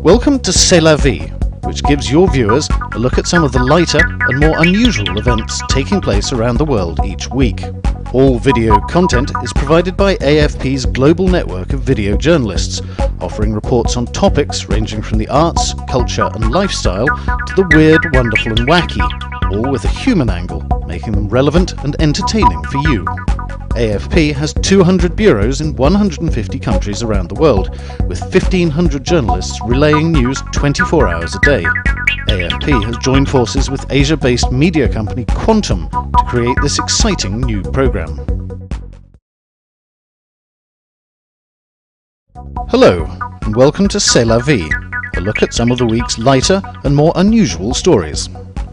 Welcome to C'est la vie, which gives your viewers a look at some of the lighter and more unusual events taking place around the world each week. All video content is provided by AFP's global network of video journalists, offering reports on topics ranging from the arts, culture and lifestyle to the weird, wonderful and wacky, all with a human angle, making them relevant and entertaining for you. AFP has 200 bureaus in 150 countries around the world, with 1,500 journalists relaying news 24 hours a day. AFP has joined forces with Asia-based media company Quantum to create this exciting new programme. Hello, and welcome to C'est la vie, a look at some of the week's lighter and more unusual stories.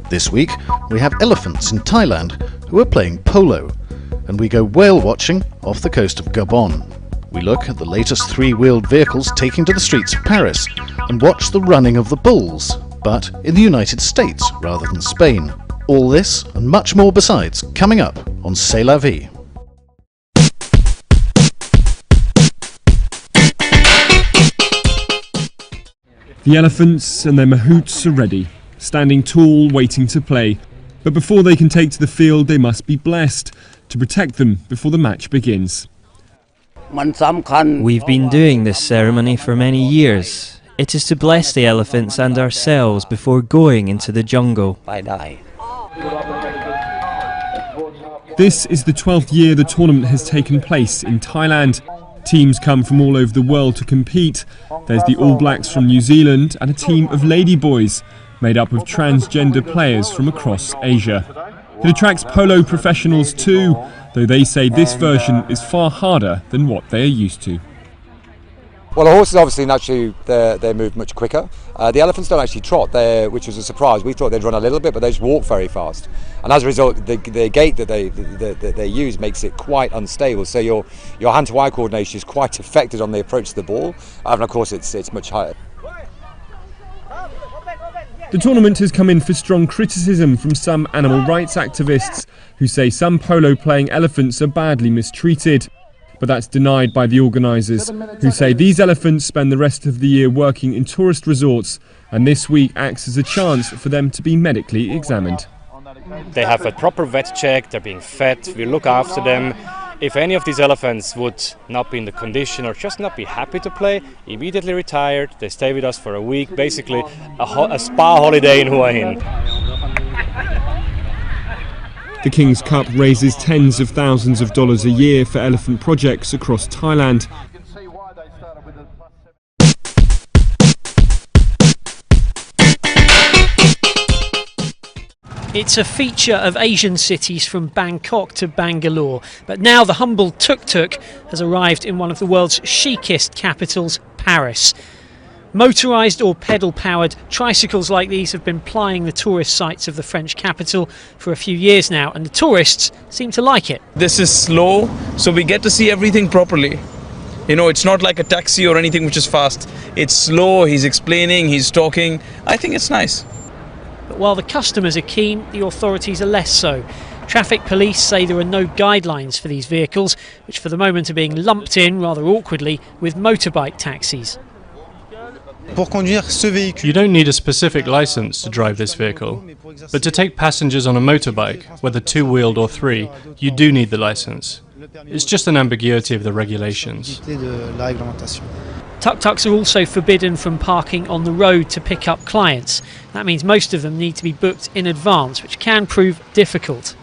This week, we have elephants in Thailand who are playing polo, and we go whale watching off the coast of Gabon. We look at the latest three-wheeled vehicles taking to the streets of Paris and watch the running of the bulls, but in the United States rather than Spain. All this and much more besides coming up on C'est la vie. The elephants and their mahouts are ready, standing tall, waiting to play. But before they can take to the field, they must be blessed to protect them before the match begins. We've been doing this ceremony for many years. It is to bless the elephants and ourselves before going into the jungle. This is the 12th year the tournament has taken place in Thailand. Teams come from all over the world to compete. There's the All Blacks from New Zealand and a team of ladyboys made up of transgender players from across Asia. It attracts polo professionals too, though they say this version is far harder than what they are used to. Well, the horses obviously naturally they move much quicker. The elephants don't actually trot, which was a surprise. We thought they'd run a little bit, but they just walk very fast. And as a result, the gait that they use makes it quite unstable. So your hand-to-eye coordination is quite affected on the approach to the ball, and of course it's much higher. The tournament has come in for strong criticism from some animal rights activists who say some polo-playing elephants are badly mistreated. But that's denied by the organisers, who say these elephants spend the rest of the year working in tourist resorts, and this week acts as a chance for them to be medically examined. They have a proper vet check, they're being fed, we look after them. If any of these elephants would not be in the condition or just not be happy to play, immediately retired, they stay with us for a week, basically a spa holiday in Hua Hin. The King's Cup raises tens of thousands of dollars a year for elephant projects across Thailand. It's a feature of Asian cities from Bangkok to Bangalore, but now the humble tuk-tuk has arrived in one of the world's chicest capitals, Paris. Motorised or pedal-powered tricycles like these have been plying the tourist sites of the French capital for a few years now, and the tourists seem to like it. This is slow, so we get to see everything properly. You know, it's not like a taxi or anything which is fast. It's slow, he's explaining, he's talking. I think it's nice. But while the customers are keen, the authorities are less so. Traffic police say there are no guidelines for these vehicles, which for the moment are being lumped in, rather awkwardly, with motorbike taxis. You don't need a specific license to drive this vehicle, but to take passengers on a motorbike, whether two-wheeled or three, you do need the license. It's just an ambiguity of the regulations. Tuk-tuks are also forbidden from parking on the road to pick up clients. That means most of them need to be booked in advance, which can prove difficult.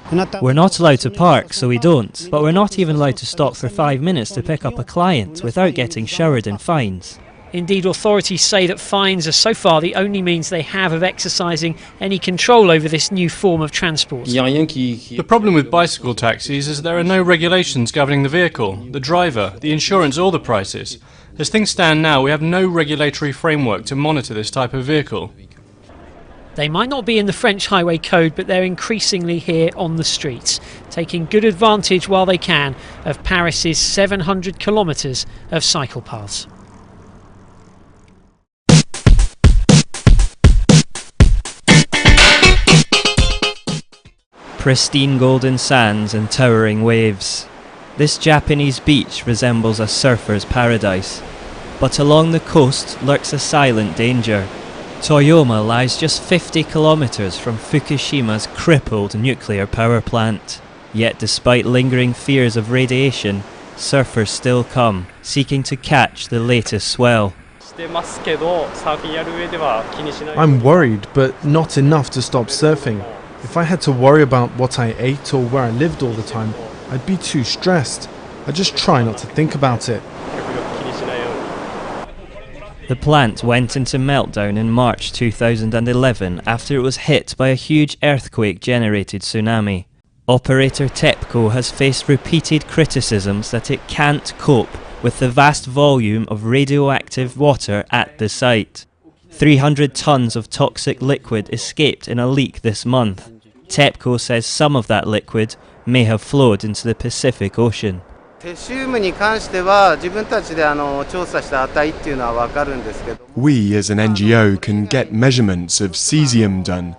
We're not allowed to park, so we don't, but we're not even allowed to stop for 5 minutes to pick up a client without getting showered in fines. Indeed, authorities say that fines are so far the only means they have of exercising any control over this new form of transport. The problem with bicycle taxis is there are no regulations governing the vehicle, the driver, the insurance or the prices. As things stand now, we have no regulatory framework to monitor this type of vehicle. They might not be in the French highway code, but they're increasingly here on the streets, taking good advantage while they can of Paris's 700 kilometres of cycle paths. Pristine golden sands and towering waves. This Japanese beach resembles a surfer's paradise. But along the coast lurks a silent danger. Toyoma lies just 50 kilometres from Fukushima's crippled nuclear power plant. Yet despite lingering fears of radiation, surfers still come, seeking to catch the latest swell. I'm worried, but not enough to stop surfing. If I had to worry about what I ate or where I lived all the time, I'd be too stressed. I just try not to think about it. The plant went into meltdown in March 2011 after it was hit by a huge earthquake-generated tsunami. Operator TEPCO has faced repeated criticisms that it can't cope with the vast volume of radioactive water at the site. 300 tons of toxic liquid escaped in a leak this month. TEPCO says some of that liquid may have flowed into the Pacific Ocean. We as an NGO can get measurements of cesium done,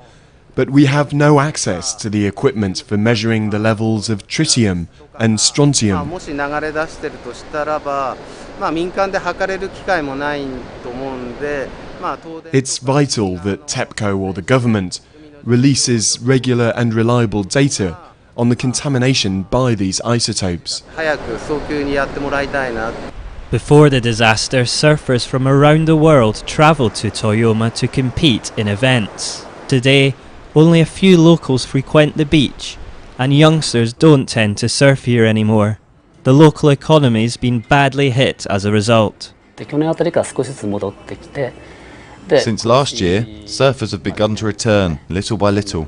but we have no access to the equipment for measuring the levels of tritium and strontium. It's vital that TEPCO or the government releases regular and reliable data on the contamination by these isotopes. Before the disaster, surfers from around the world travelled to Toyoma to compete in events. Today, only a few locals frequent the beach, and youngsters don't tend to surf here anymore. The local economy's been badly hit as a result. Since last year, surfers have begun to return, little by little.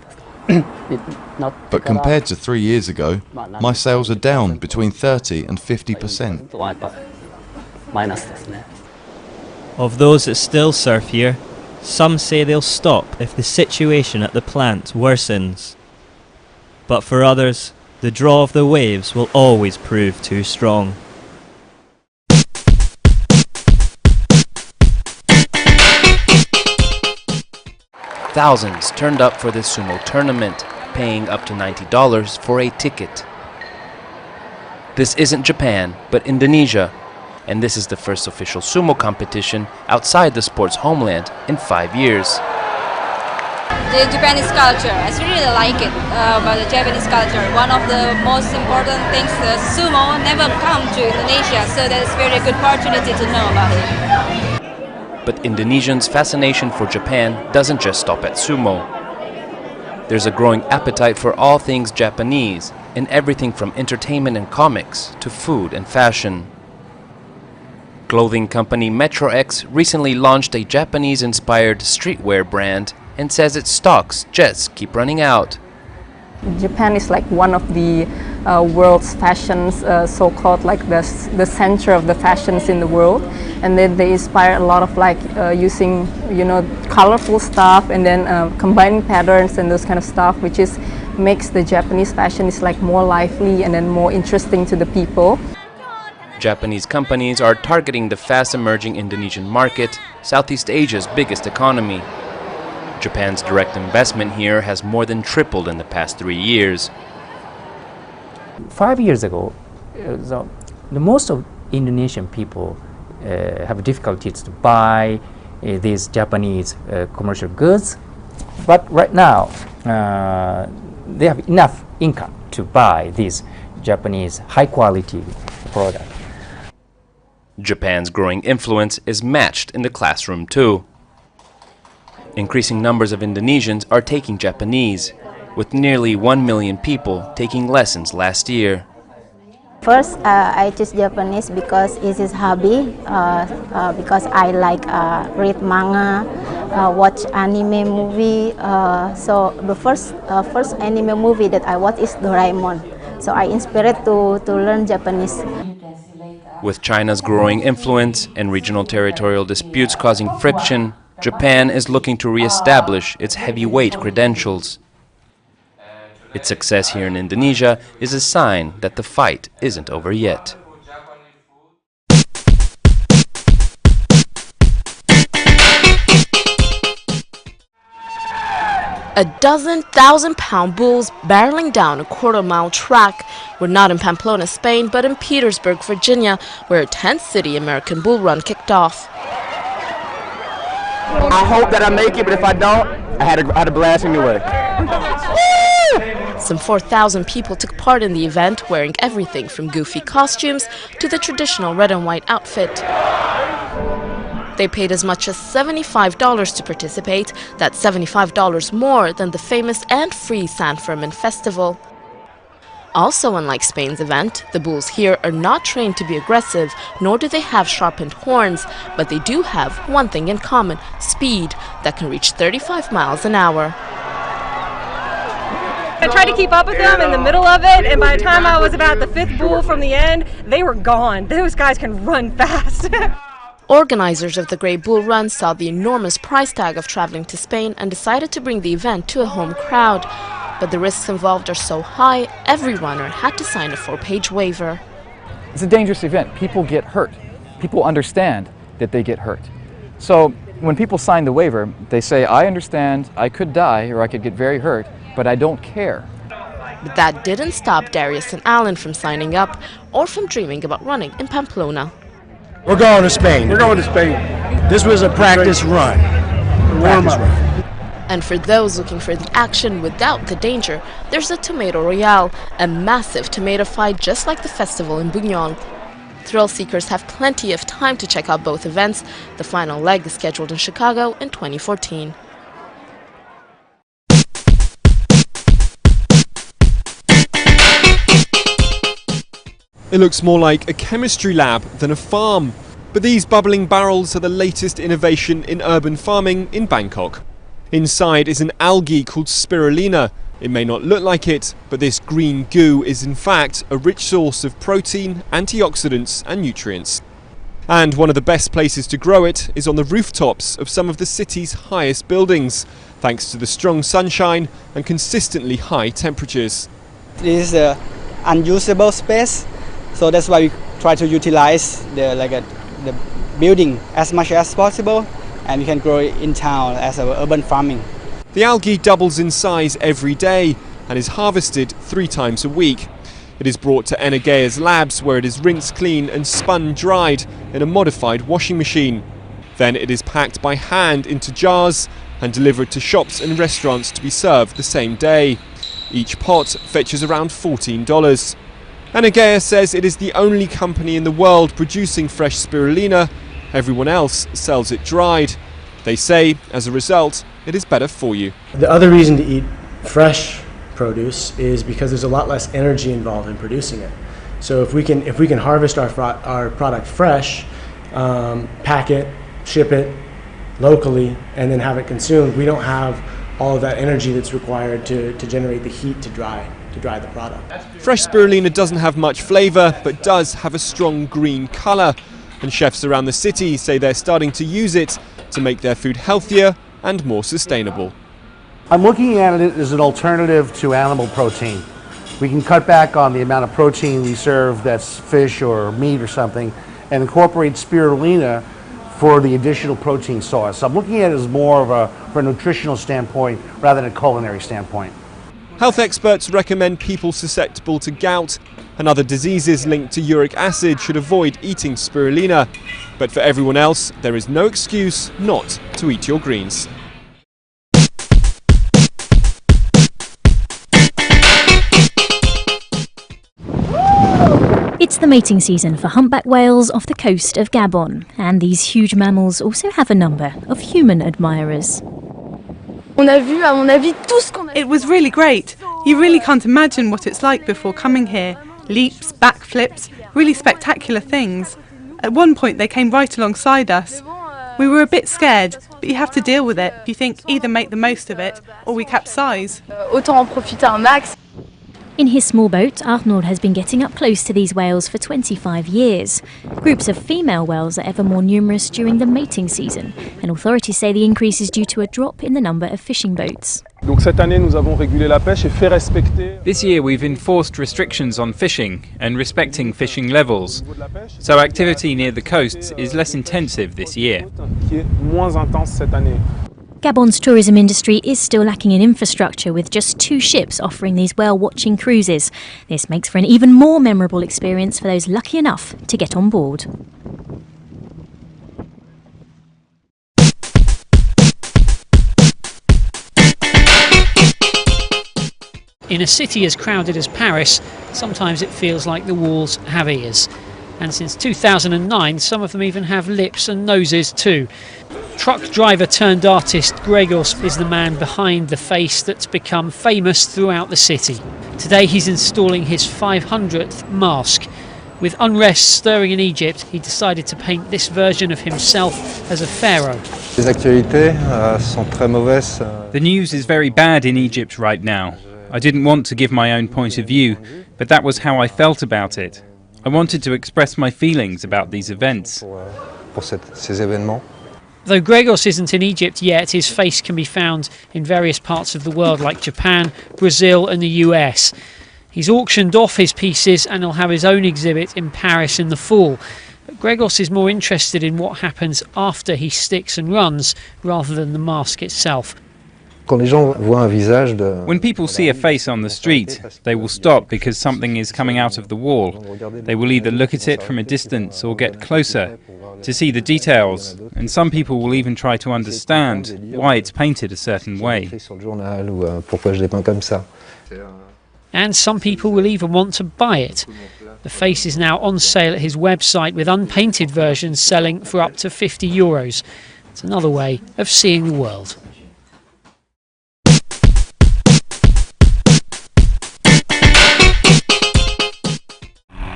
But compared to 3 years ago, my sales are down between 30 and 50%. Of those that still surf here, some say they'll stop if the situation at the plant worsens. But for others, the draw of the waves will always prove too strong. Thousands turned up for this sumo tournament, paying up to $90 for a ticket. This isn't Japan, but Indonesia, and this is the first official sumo competition outside the sport's homeland in 5 years. The Japanese culture, I really like it about the Japanese culture. One of the most important things, the sumo never come to Indonesia, so that's a very good opportunity to know about it. But Indonesians' fascination for Japan doesn't just stop at sumo. There's a growing appetite for all things Japanese, in everything from entertainment and comics to food and fashion. Clothing company Metro X recently launched a Japanese-inspired streetwear brand and says its stocks just keep running out. Japan is like one of the world's fashions, so-called like the center of the fashions in the world, and then they inspire a lot of like using colorful stuff and then combining patterns and those kind of stuff, which is makes the Japanese fashion is like more lively and then more interesting to the people. Japanese companies are targeting the fast-emerging Indonesian market, Southeast Asia's biggest economy. Japan's direct investment here has more than tripled in the past 3 years. 5 years ago, the most of Indonesian people have difficulties to buy these Japanese commercial goods, but right now they have enough income to buy these Japanese high-quality products. Japan's growing influence is matched in the classroom too. Increasing numbers of Indonesians are taking Japanese, with nearly 1 million people taking lessons last year. First, I choose Japanese because it is hobby, because I like read manga, watch anime movie. So the first anime movie that I watch is Doraemon. So I inspired to learn Japanese. With China's growing influence and regional territorial disputes causing friction, Japan is looking to re-establish its heavyweight credentials. Its success here in Indonesia is a sign that the fight isn't over yet. A dozen 1,000-pound bulls barreling down a quarter-mile track. We're not in Pamplona, Spain, but in Petersburg, Virginia, where a 10th City American Bull Run kicked off. I hope that I make it, but if I don't, I had a blast anyway. Some 4,000 people took part in the event, wearing everything from goofy costumes to the traditional red and white outfit. They paid as much as $75 to participate. That's $75 more than the famous and free San Fermin festival. Also, unlike Spain's event, the bulls here are not trained to be aggressive, nor do they have sharpened horns, but they do have one thing in common: speed that can reach 35 miles an hour. I tried to keep up with them in the middle of it, and by the time I was about the 5th bull from the end, they were gone. Those guys can run fast. Organizers of the Grey Bull Run saw the enormous price tag of traveling to Spain and decided to bring the event to a home crowd. But the risks involved are so high, every runner had to sign a 4-page waiver. It's a dangerous event. People get hurt. People understand that they get hurt. So when people sign the waiver, they say, I understand I could die or I could get very hurt, but I don't care. But that didn't stop Darius and Alan from signing up or from dreaming about running in Pamplona. We're going to Spain. We're going to Spain. This was a practice run. Warm up. And for those looking for the action without the danger, there's the Tomato Royale, a massive tomato fight just like the festival in Bouillon. Thrill seekers have plenty of time to check out both events. The final leg is scheduled in Chicago in 2014. It looks more like a chemistry lab than a farm. But these bubbling barrels are the latest innovation in urban farming in Bangkok. Inside is an algae called spirulina. It may not look like it, but this green goo is in fact a rich source of protein, antioxidants and nutrients. And one of the best places to grow it is on the rooftops of some of the city's highest buildings, thanks to the strong sunshine and consistently high temperatures. This is unusable space, so that's why we try to utilize the building as much as possible, and we can grow it in town as urban farming. The algae doubles in size every day and is harvested 3 times a week. It is brought to Energea's labs, where it is rinsed clean and spun dried in a modified washing machine. Then it is packed by hand into jars and delivered to shops and restaurants to be served the same day. Each pot fetches around $14. Energea says it is the only company in the world producing fresh spirulina. Everyone else sells it dried. They say, as a result, it is better for you. The other reason to eat fresh produce is because there's a lot less energy involved in producing it. So if we can harvest our product fresh, pack it, ship it locally, and then have it consumed, we don't have all of that energy that's required to generate the heat to dry the product. Fresh spirulina doesn't have much flavour, but does have a strong green colour. And chefs around the city say they're starting to use it to make their food healthier and more sustainable. I'm looking at it as an alternative to animal protein. We can cut back on the amount of protein we serve that's fish or meat or something, and incorporate spirulina for the additional protein source. So I'm looking at it as more of from a nutritional standpoint rather than a culinary standpoint. Health experts recommend people susceptible to gout and other diseases linked to uric acid should avoid eating spirulina. But for everyone else, there is no excuse not to eat your greens. It's the mating season for humpback whales off the coast of Gabon, and these huge mammals also have a number of human admirers. It was really great. You really can't imagine what it's like before coming here. Leaps, backflips, really spectacular things. At one point they came right alongside us. We were a bit scared, but you have to deal with it. You think either make the most of it or we capsize. In his small boat, Arnold has been getting up close to these whales for 25 years. Groups of female whales are ever more numerous during the mating season, and authorities say the increase is due to a drop in the number of fishing boats. This year we've enforced restrictions on fishing and respecting fishing levels, so activity near the coasts is less intensive this year. Gabon's tourism industry is still lacking in infrastructure, with just 2 ships offering these whale-watching cruises. This makes for an even more memorable experience for those lucky enough to get on board. In a city as crowded as Paris, sometimes it feels like the walls have ears. And since 2009, some of them even have lips and noses too. Truck driver turned artist Gregos is the man behind the face that's become famous throughout the city. Today he's installing his 500th mask. With unrest stirring in Egypt, he decided to paint this version of himself as a pharaoh. The news is very bad in Egypt right now. I didn't want to give my own point of view, but that was how I felt about it. I wanted to express my feelings about these events. Though Gregos isn't in Egypt yet, his face can be found in various parts of the world like Japan, Brazil and the US. He's auctioned off his pieces and he'll have his own exhibit in Paris in the fall. But Gregos is more interested in what happens after he sticks and runs rather than the mask itself. When people see a face on the street, they will stop because something is coming out of the wall. They will either look at it from a distance or get closer to see the details, and some people will even try to understand why it's painted a certain way. And some people will even want to buy it. The face is now on sale at his website, with unpainted versions selling for up to €50. It's another way of seeing the world.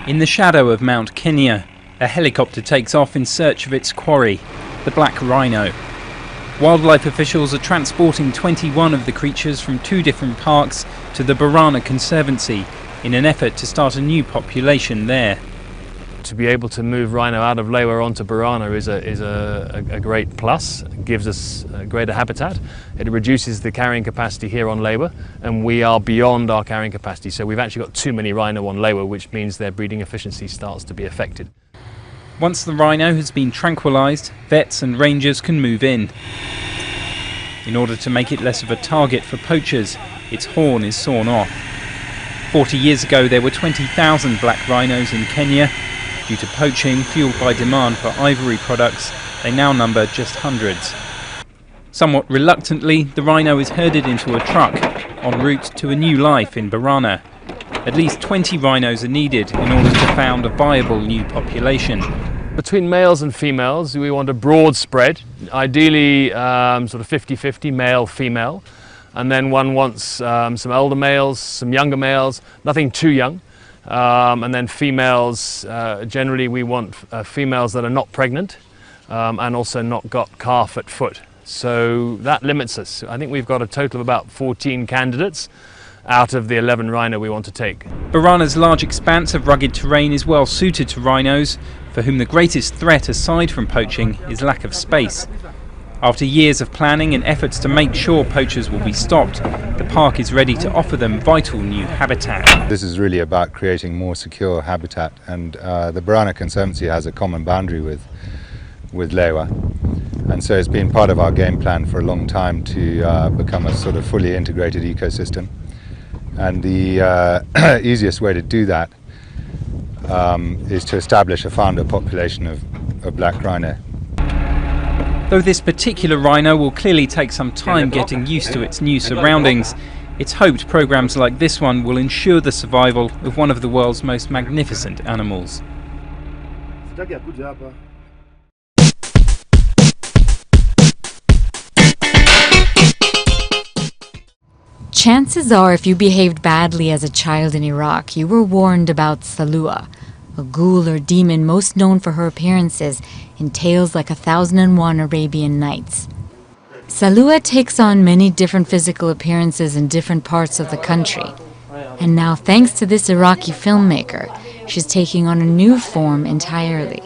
In the shadow of Mount Kenya, a helicopter takes off in search of its quarry, the black rhino. Wildlife officials are transporting 21 of the creatures from 2 different parks to the Barana Conservancy in an effort to start a new population there. To be able to move rhino out of Lewa onto Barana is a great plus. It gives us greater habitat. It reduces the carrying capacity here on Lewa, and we are beyond our carrying capacity. So we've actually got too many rhino on Lewa, which means their breeding efficiency starts to be affected. Once the rhino has been tranquilized, vets and rangers can move in. In order to make it less of a target for poachers, its horn is sawn off. 40 years ago there were 20,000 black rhinos in Kenya. Due to poaching fueled by demand for ivory products, they now number just hundreds. Somewhat reluctantly, the rhino is herded into a truck en route to a new life in Barana. At least 20 rhinos are needed in order to found a viable new population. Between males and females, we want a broad spread, ideally sort of 50-50 male-female. And then one wants some older males, some younger males, nothing too young. And then females, generally we want females that are not pregnant and also not got calf at foot. So that limits us. I think we've got a total of about 14 candidates out of the 11 rhino we want to take. Barana's large expanse of rugged terrain is well suited to rhinos, for whom the greatest threat aside from poaching is lack of space. After years of planning and efforts to make sure poachers will be stopped, the park is ready to offer them vital new habitat. This is really about creating more secure habitat, and the Barana Conservancy has a common boundary with Lewa, and so it's been part of our game plan for a long time to become a sort of fully integrated ecosystem. And the easiest way to do that is to establish a founder population of black rhino. Though this particular rhino will clearly take some time getting used to its new surroundings, it's hoped programs like this one will ensure the survival of one of the world's most magnificent animals. Chances are, if you behaved badly as a child in Iraq, you were warned about Salua, a ghoul or demon most known for her appearances in tales like 1001 Arabian Nights. Salua takes on many different physical appearances in different parts of the country. And now, thanks to this Iraqi filmmaker, she's taking on a new form entirely.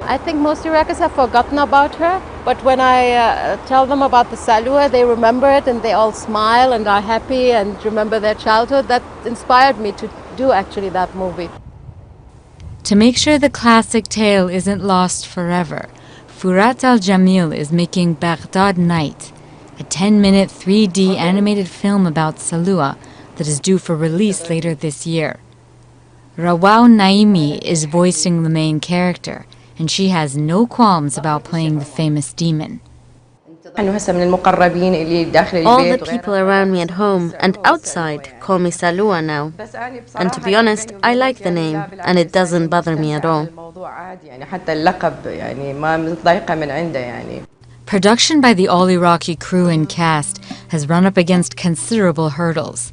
I think most Iraqis have forgotten about her, but when I tell them about the Salua, they remember it and they all smile and are happy and remember their childhood. That inspired me to do actually that movie. To make sure the classic tale isn't lost forever, Furat Al-Jamil is making Baghdad Night, a 10-minute 3D animated film about Salua that is due for release later this year. Rawau Naimi is voicing the main character, and she has no qualms about playing the famous demon. All the people around me at home and outside call me Salua now. And to be honest, I like the name, and it doesn't bother me at all. Production by the all-Iraqi crew and cast has run up against considerable hurdles.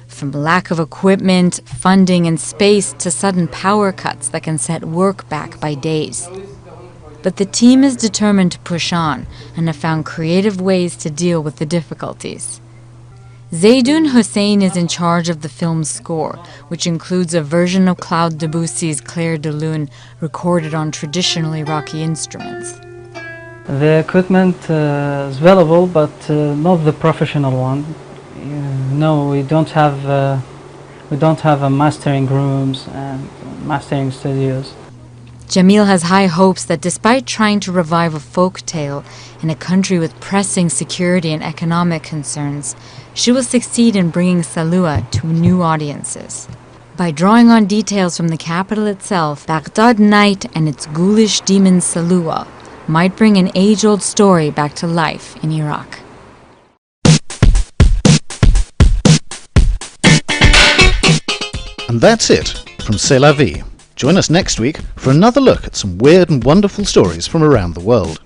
From lack of equipment, funding, and space to sudden power cuts that can set work back by days. But the team is determined to push on and have found creative ways to deal with the difficulties. Zaydun Hussein is in charge of the film's score, which includes a version of Claude Debussy's Clair de Lune recorded on traditional Iraqi instruments. The equipment is available, but not the professional one. No, we don't have mastering rooms and mastering studios. Jamil has high hopes that despite trying to revive a folk tale in a country with pressing security and economic concerns, she will succeed in bringing Salua to new audiences. By drawing on details from the capital itself, Baghdad night and its ghoulish demon Salua might bring an age-old story back to life in Iraq. And that's it from C'est la vie. Join us next week for another look at some weird and wonderful stories from around the world.